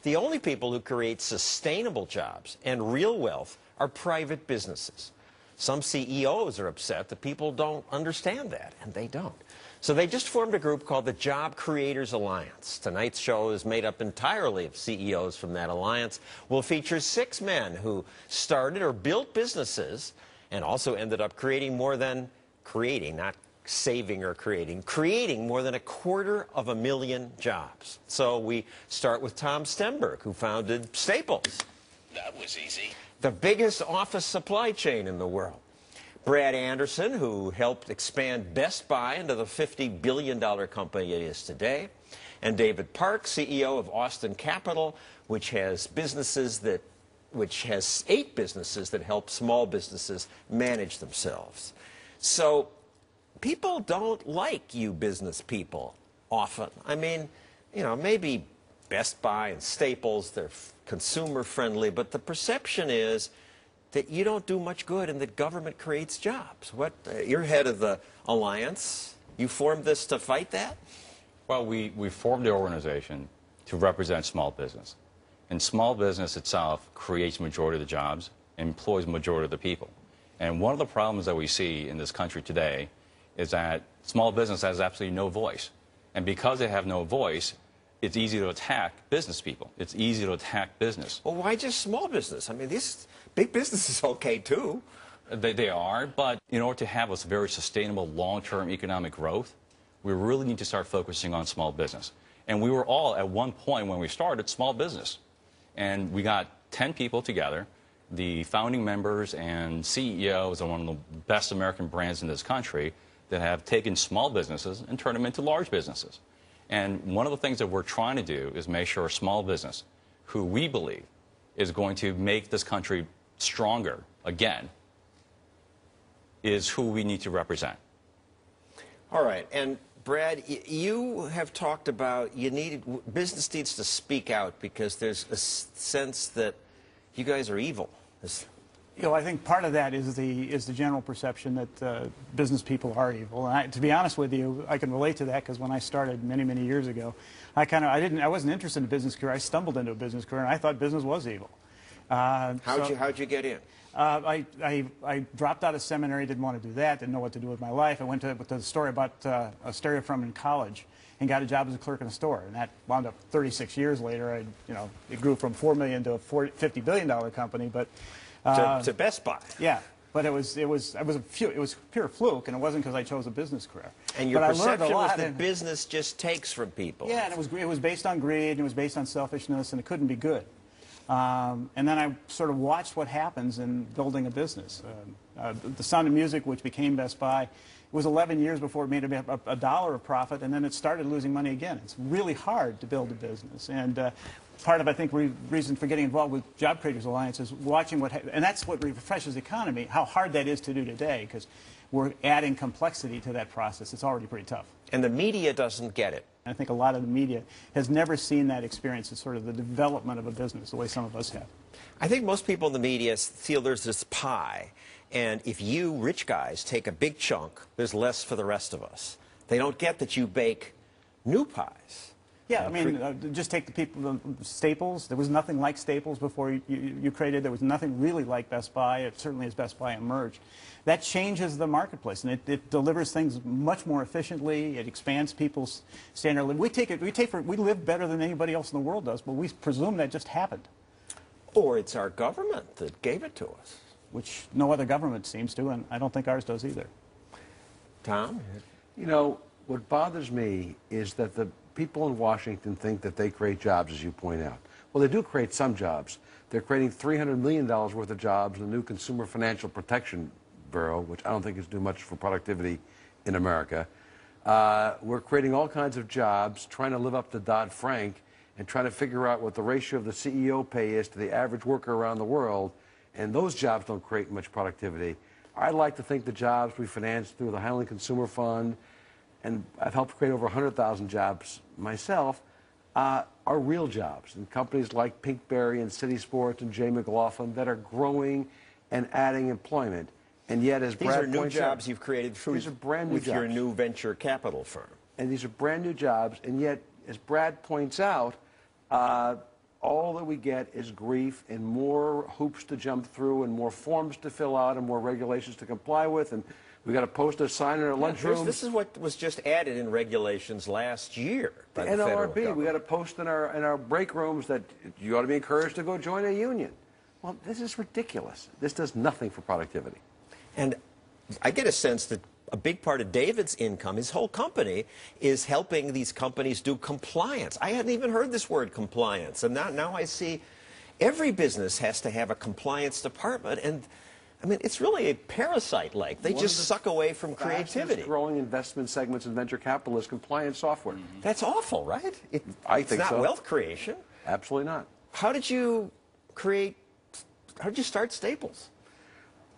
the only people who create sustainable jobs and real wealth are private businesses. Some CEOs are upset that people don't understand that, and they don't. So they just formed a group called the Job Creators Alliance. Tonight's show is made up entirely of CEOs from that alliance. We'll feature 6 men who started or built businesses and also ended up creating more than not saving or creating more than 250,000 jobs. So we start with Tom Stemberg, who founded Staples. That was easy. The biggest office supply chain in the world. Brad Anderson, who helped expand Best Buy into the $50 billion company it is today. And David Park, CEO of Austin Capital, which has 8 businesses that help small businesses manage themselves. So people don't like you business people often. I mean, you know, maybe Best Buy and Staples, they're consumer friendly, but the perception is that you don't do much good and that government creates jobs. You're head of the alliance. You formed this to fight that? Well, we formed the organization to represent small business. And small business itself creates majority of the jobs, employs majority of the people. And one of the problems that we see in this country today is that small business has absolutely no voice. And because they have no voice, it's easy to attack business people. It's easy to attack business. Well, why just small business? I mean, this big business is okay, too. They are, but in order to have a very sustainable long-term economic growth, we really need to start focusing on small business. And we were all, at one point when we started, small business. And we got 10 people together, the founding members and CEOs of one of the best American brands in this country that have taken small businesses and turned them into large businesses. And one of the things that we're trying to do is make sure small business, who we believe is going to make this country stronger again, is who we need to represent. All right. And Brad, you have talked about business needs to speak out because there's a sense that you guys are evil. You know, I think part of that is the general perception that business people are evil. And to be honest with you, I can relate to that because when I started many years ago, I wasn't interested in a business career. I stumbled into a business career, and I thought business was evil. How'd you get in? I dropped out of seminary, didn't want to do that, didn't know what to do with my life. I went to the store I bought a stereo from in college and got a job as a clerk in a store. And that wound up 36 years later. It grew from $4 million to a $50 billion company. But to Best Buy. Yeah, but it was pure fluke, and it wasn't because I chose a business career. And your perception was that business just takes from people. Yeah, and it was based on greed, and it was based on selfishness, and it couldn't be good. And then I sort of watched what happens in building a business. The Sound of Music, which became Best Buy, it was 11 years before it made a dollar of profit, and then it started losing money again. It's really hard to build a business. And part of, I think, reason for getting involved with Job Creators Alliance is watching and that's what refreshes the economy, how hard that is to do today, because we're adding complexity to that process. It's already pretty tough. And the media doesn't get it. I think a lot of the media has never seen that experience as sort of the development of a business the way some of us have. I think most people in the media feel there's this pie, and if you rich guys take a big chunk, there's less for the rest of us. They don't get that you bake new pies. Yeah, I mean, just take the Staples. There was nothing like Staples before you created. There was nothing really like Best Buy, certainly as Best Buy emerged. That changes the marketplace, and it delivers things much more efficiently. It expands people's standard of living. We live better than anybody else in the world does, but we presume that just happened. Or it's our government that gave it to us. Which no other government seems to, and I don't think ours does either. Tom? You know, what bothers me is that the people in Washington think that they create jobs, as you point out. Well, they do create some jobs. They're creating $300 million worth of jobs in the new Consumer Financial Protection Bureau, which I don't think is doing much for productivity in America. We're creating all kinds of jobs, trying to live up to Dodd-Frank, and trying to figure out what the ratio of the CEO pay is to the average worker around the world, and those jobs don't create much productivity. I'd like to think the jobs we finance through the Highland Consumer Fund, and I've helped create over 100,000 jobs myself, are real jobs. And companies like Pinkberry and City Sports and Jay McLaughlin that are growing and adding employment. And yet, as Brad points out, these are new jobs you've created with your new venture capital firm. And these are brand new jobs, and yet, as Brad points out, all that we get is grief and more hoops to jump through and more forms to fill out and more regulations to comply with, and we got to post a sign in our lunchrooms. This is what was just added in regulations last year by the federal NLRB, government. we got to post in our break rooms that you ought to be encouraged to go join a union. Well, this is ridiculous. This does nothing for productivity. And I get a sense that a big part of David's income, his whole company, is helping these companies do compliance. I hadn't even heard this word compliance, and now I see every business has to have a compliance department, and I mean, it's really a parasite like. They just suck away from creativity. Growing investment segments in venture capital is compliance software. That's awful, right? I think it's not so. Wealth creation. Absolutely not. How did you start Staples?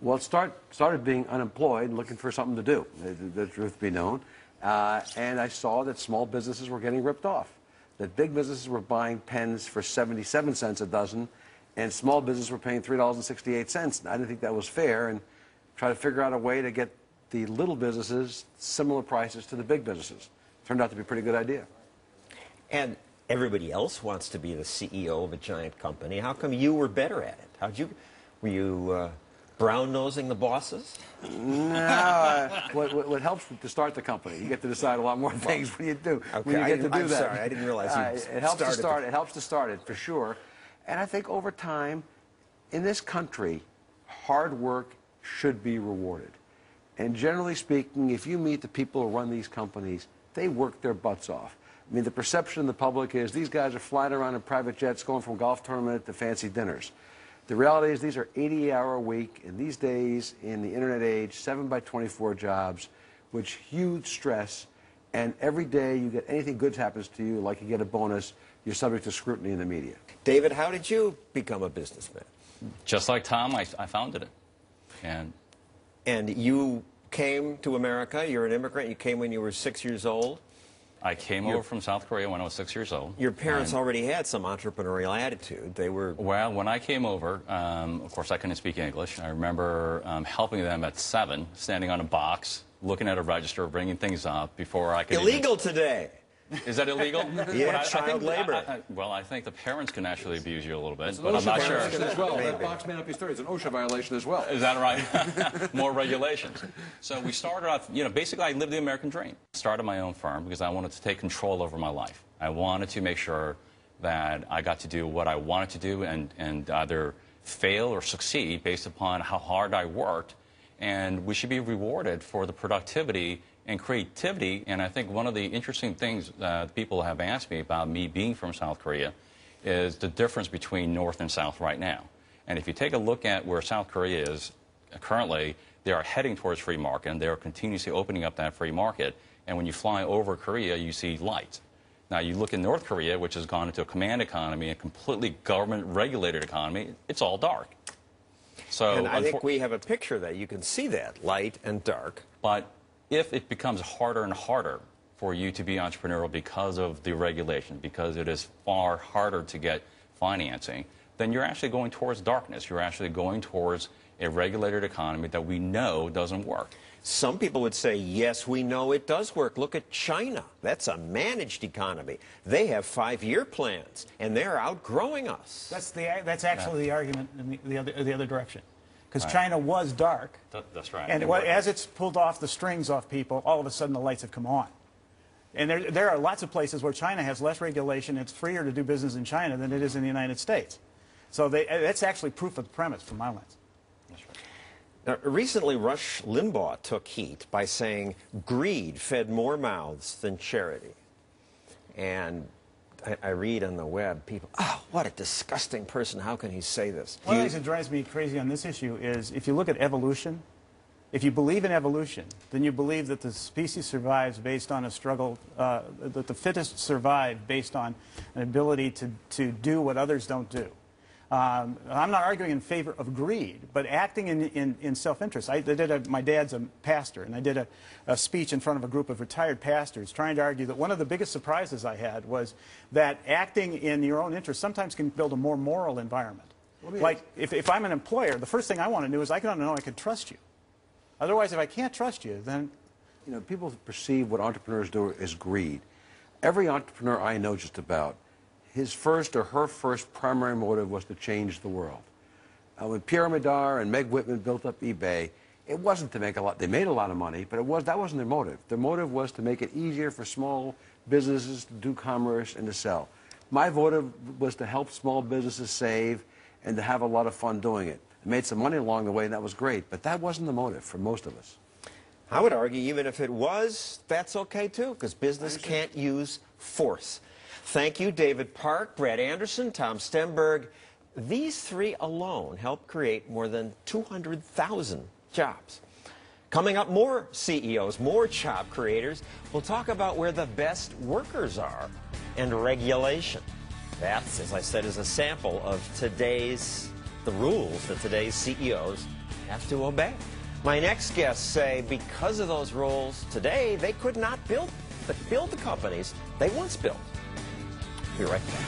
Well, it started being unemployed and looking for something to do, the truth be known. And I saw that small businesses were getting ripped off, that big businesses were buying pens for 77 cents a dozen, and small businesses were paying $3.68. I didn't think that was fair, and tried to figure out a way to get the little businesses similar prices to the big businesses. Turned out to be a pretty good idea. And everybody else wants to be the CEO of a giant company. How come you were better at it? Were you brown-nosing the bosses? No. What helps to start the company, you get to decide a lot more things when you do. Okay, when you get to do I'm that. sorry, I didn't realize you it helps to start. It helps to start it for sure. And I think over time, in this country, hard work should be rewarded. And generally speaking, if you meet the people who run these companies, they work their butts off. I mean, the perception in the public is these guys are flying around in private jets, going from golf tournament to fancy dinners. The reality is these are 80-hour-a-week, and these days, in the internet age, 7-by-24 jobs, which huge stress, and every day you get anything good happens to you, like you get a bonus, you're subject to scrutiny in the media. David, how did you become a businessman? Just like Tom, I founded it. And you came to America, you're an immigrant, you came when you were 6 years old? I came over from South Korea when I was 6 years old. Your parents already had some entrepreneurial attitude. They were... Well, when I came over, of course, I couldn't speak English. I remember helping them at 7, standing on a box, looking at a register, bringing things up before I could... Illegal today! Is that illegal? Yeah, child labor. Well, I think the parents can actually abuse you a little bit, It's but I'm not sure. As well. That box may not be 30. It's an OSHA violation as well. Is that right? More regulations. So we started off, basically I lived the American dream. Started my own firm because I wanted to take control over my life. I wanted to make sure that I got to do what I wanted to do and either fail or succeed based upon how hard I worked. And we should be rewarded for the productivity and creativity. And I think one of the interesting things that people have asked me about me being from South Korea is the difference between North and South right now. And if you take a look at where South Korea is currently, they are heading towards free market, and they are continuously opening up that free market. And when you fly over Korea, you see light. Now, you look in North Korea, which has gone into a command economy, a completely government-regulated economy, it's all dark. So, and I think we have a picture that you can see that, light and dark. But if it becomes harder and harder for you to be entrepreneurial because of the regulation, because it is far harder to get financing, then you're actually going towards darkness. You're actually going towards a regulated economy that we know doesn't work. Some people would say, yes, we know it does work. Look at China. That's a managed economy. They have 5-year plans, and they're outgrowing us. That's actually the argument in the other direction. Because China was dark. That's right. And as it's pulled off the strings off people, all of a sudden the lights have come on. And there are lots of places where China has less regulation. It's freer to do business in China than it is in the United States. So that's actually proof of the premise from my lens. That's right. Now, recently, Rush Limbaugh took heat by saying greed fed more mouths than charity. And I read on the web, people, oh, what a disgusting person. How can he say this? One of the things that drives me crazy on this issue is if you look at evolution, if you believe in evolution, then you believe that the species survives based on a struggle, that the fittest survive based on an ability to do what others don't do. I'm not arguing in favor of greed, but acting in self-interest. My dad's a pastor, and I did a speech in front of a group of retired pastors trying to argue that one of the biggest surprises I had was that acting in your own interest sometimes can build a more moral environment. Like, if I'm an employer, the first thing I want to do is I want to know I can trust you. Otherwise, if I can't trust you, then... People perceive what entrepreneurs do as greed. Every entrepreneur I know just about, his first or her first primary motive was to change the world. When Pierre Medar and Meg Whitman built up eBay, it wasn't to make a lot. They made a lot of money, but that wasn't their motive. Their motive was to make it easier for small businesses to do commerce and to sell. My motive was to help small businesses save and to have a lot of fun doing it. I made some money along the way, and that was great, but that wasn't the motive for most of us. I would argue even if it was, that's okay too, because business can't use force. Thank you, David Park, Brad Anderson, Tom Stemberg. These three alone helped create more than 200,000 jobs. Coming up, more CEOs, more job creators. We'll talk about where the best workers are and regulation. That, as I said, is a sample of the rules that today's CEOs have to obey. My next guests say because of those rules, today they could not build the companies they once built. Be right back.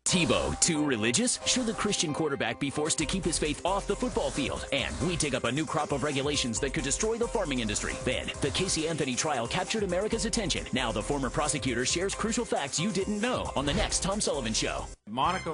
Tebow, too religious? Should the Christian quarterback be forced to keep his faith off the football field? And we dig up a new crop of regulations that could destroy the farming industry. Then, the Casey Anthony trial captured America's attention. Now the former prosecutor shares crucial facts you didn't know on the next Tom Sullivan Show. Monica